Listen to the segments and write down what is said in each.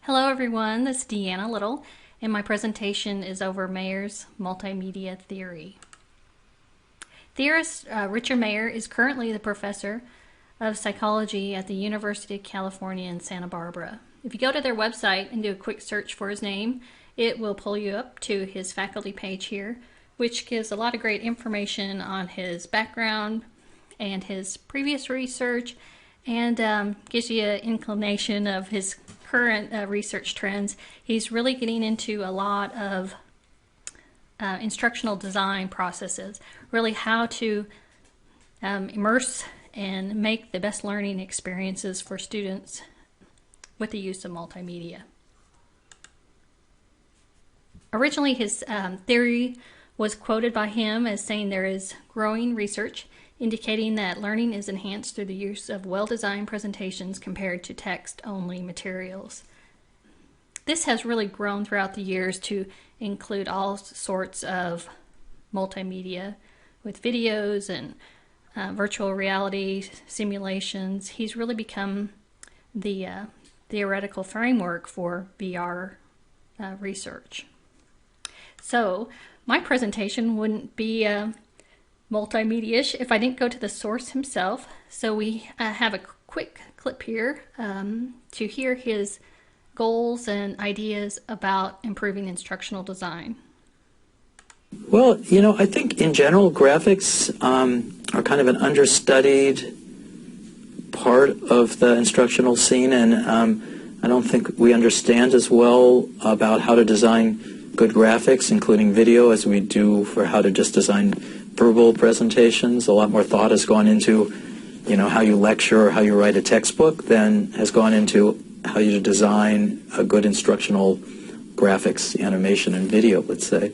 Hello everyone, this is Deanna Little, and my presentation is over Mayer's multimedia theory. Theorist Richard Mayer is currently the professor of psychology at the University of California in Santa Barbara. If you go to their website and do a quick search for his name, it will pull you up to his faculty page here, which gives a lot of great information on his background and his previous research, and gives you an inclination of his current research trends. He's really getting into a lot of instructional design processes, really how to immerse and make the best learning experiences for students with the use of multimedia. Originally, his theory was quoted by him as saying there is growing research indicating that learning is enhanced through the use of well-designed presentations compared to text-only materials. This has really grown throughout the years to include all sorts of multimedia with videos and virtual reality simulations. He's really become the theoretical framework for VR research. So my presentation wouldn't be multimedia-ish if I didn't go to the source himself. So we have a quick clip here to hear his goals and ideas about improving instructional design. Well, I think in general graphics are kind of an understudied part of the instructional scene, and I don't think we understand as well about how to design good graphics, including video, as we do for how to just design verbal presentations. A lot more thought has gone into, how you lecture or how you write a textbook than has gone into how you design a good instructional graphics, animation, and video, let's say.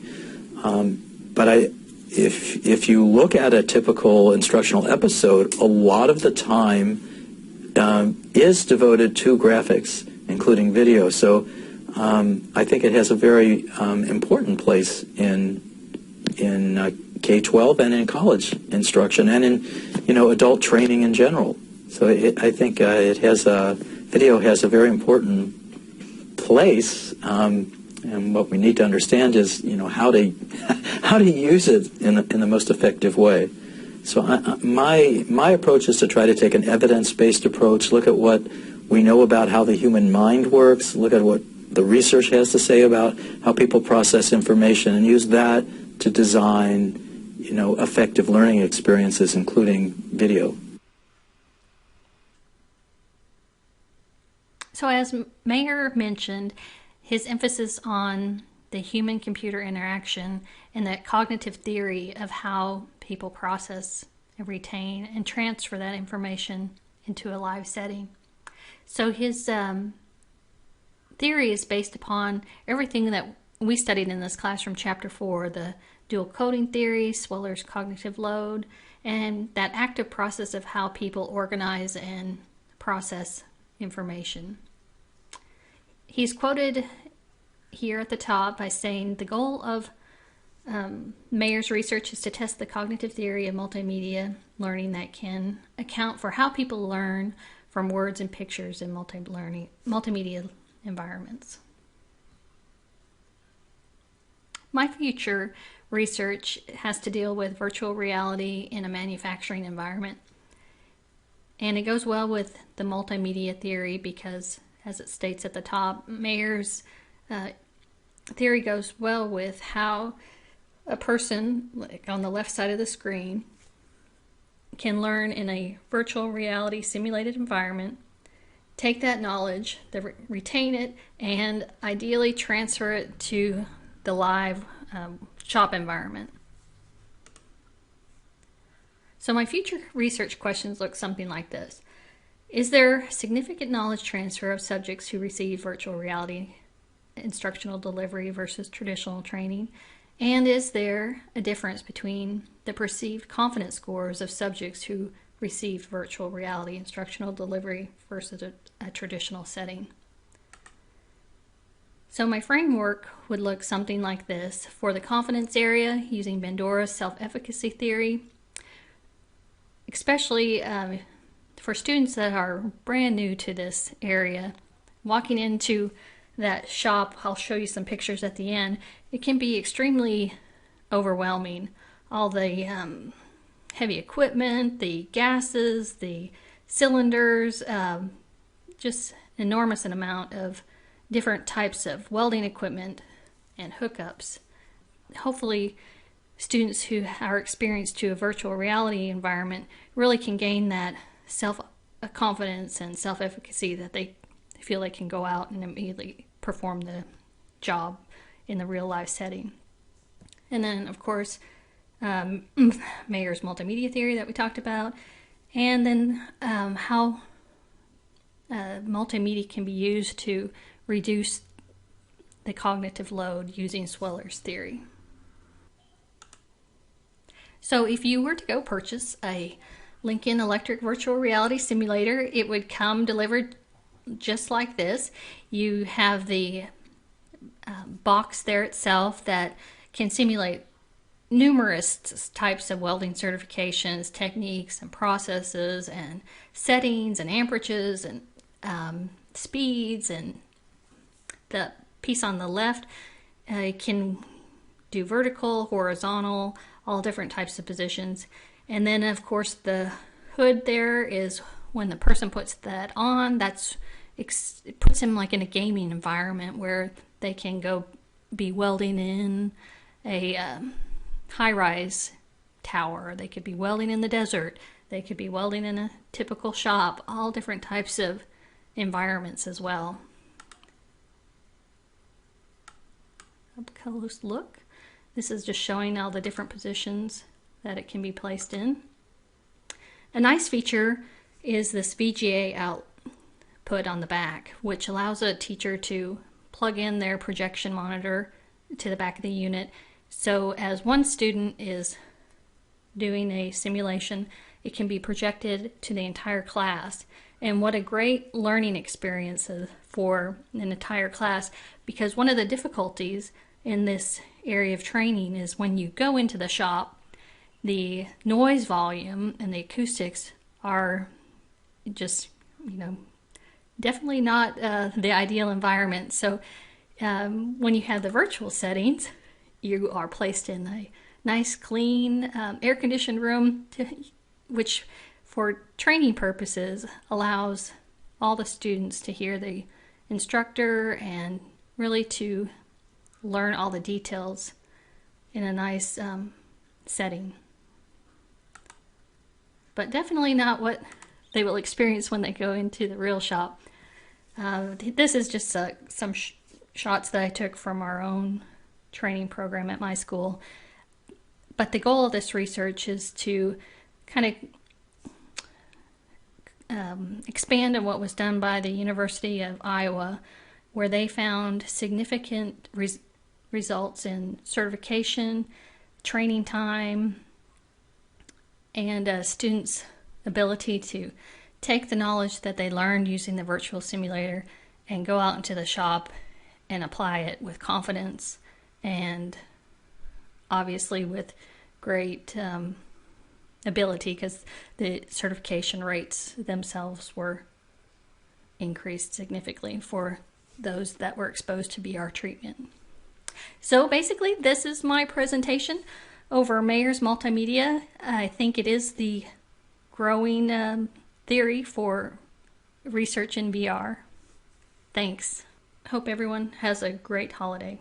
But if you look at a typical instructional episode, a lot of the time is devoted to graphics, including video. So I think it has a very important place in K-12 and in college instruction and in adult training in general. So I think video has a very important place, and what we need to understand is how to use it in the most effective way. So my approach is to try to take an evidence-based approach, look at what we know about how the human mind works, look at what the research has to say about how people process information, and use that to design effective learning experiences, including video. So as Mayer mentioned, his emphasis on the human-computer interaction and that cognitive theory of how people process and retain and transfer that information into a live setting. So his theory is based upon everything that we studied in this class from Chapter 4, the dual coding theory, Sweller's cognitive load, and that active process of how people organize and process information. He's quoted here at the top by saying the goal of Mayer's research is to test the cognitive theory of multimedia learning that can account for how people learn from words and pictures in multimedia environments. My future research has to deal with virtual reality in a manufacturing environment. And it goes well with the multimedia theory because, as it states at the top, Mayer's theory goes well with how a person, like on the left side of the screen, can learn in a virtual reality simulated environment, take that knowledge, retain it, and ideally transfer it to the live shop environment. So my future research questions look something like this. Is there significant knowledge transfer of subjects who receive virtual reality instructional delivery versus traditional training? And is there a difference between the perceived confidence scores of subjects who receive virtual reality instructional delivery versus a traditional setting? So my framework would look something like this. For the confidence area, using Bandura's self-efficacy theory, especially for students that are brand new to this area, walking into that shop, I'll show you some pictures at the end, it can be extremely overwhelming. All the heavy equipment, the gases, the cylinders, just enormous amount of different types of welding equipment and hookups. Hopefully students who are experienced to a virtual reality environment really can gain that self-confidence and self-efficacy that they feel they can go out and immediately perform the job in the real life setting. And then of course Mayer's multimedia theory that we talked about, and then how multimedia can be used to reduce the cognitive load using Sweller's theory. So if you were to go purchase a Lincoln Electric virtual reality simulator, it would come delivered just like this. You have the box there itself that can simulate numerous types of welding certifications, techniques, and processes, and settings, and amperages, and speeds. And the piece on the left can do vertical, horizontal, all different types of positions. And then of course the hood there is when the person puts that on, it puts them like in a gaming environment where they can go be welding in a high-rise tower. They could be welding in the desert. They could be welding in a typical shop, all different types of environments as well. Up close look. This is just showing all the different positions that it can be placed in. A nice feature is this VGA output on the back, which allows a teacher to plug in their projection monitor to the back of the unit. So as one student is doing a simulation, it can be projected to the entire class. And what a great learning experience for an entire class, because one of the difficulties in this area of training is when you go into the shop, the noise volume and the acoustics are just, definitely not the ideal environment. So when you have the virtual settings, you are placed in a nice, clean, air-conditioned room, which for training purposes allows all the students to hear the instructor and really to learn all the details in a nice setting. But definitely not what they will experience when they go into the real shop. This is just some shots that I took from our own training program at my school. But the goal of this research is to kind of expand on what was done by the University of Iowa, where they found significant results in certification, training time, and students' ability to take the knowledge that they learned using the virtual simulator and go out into the shop and apply it with confidence and obviously with great ability, because the certification rates themselves were increased significantly for those that were exposed to VR treatment. So basically, this is my presentation over Mayer's multimedia. I think it is the growing theory for research in VR. Thanks. Hope everyone has a great holiday.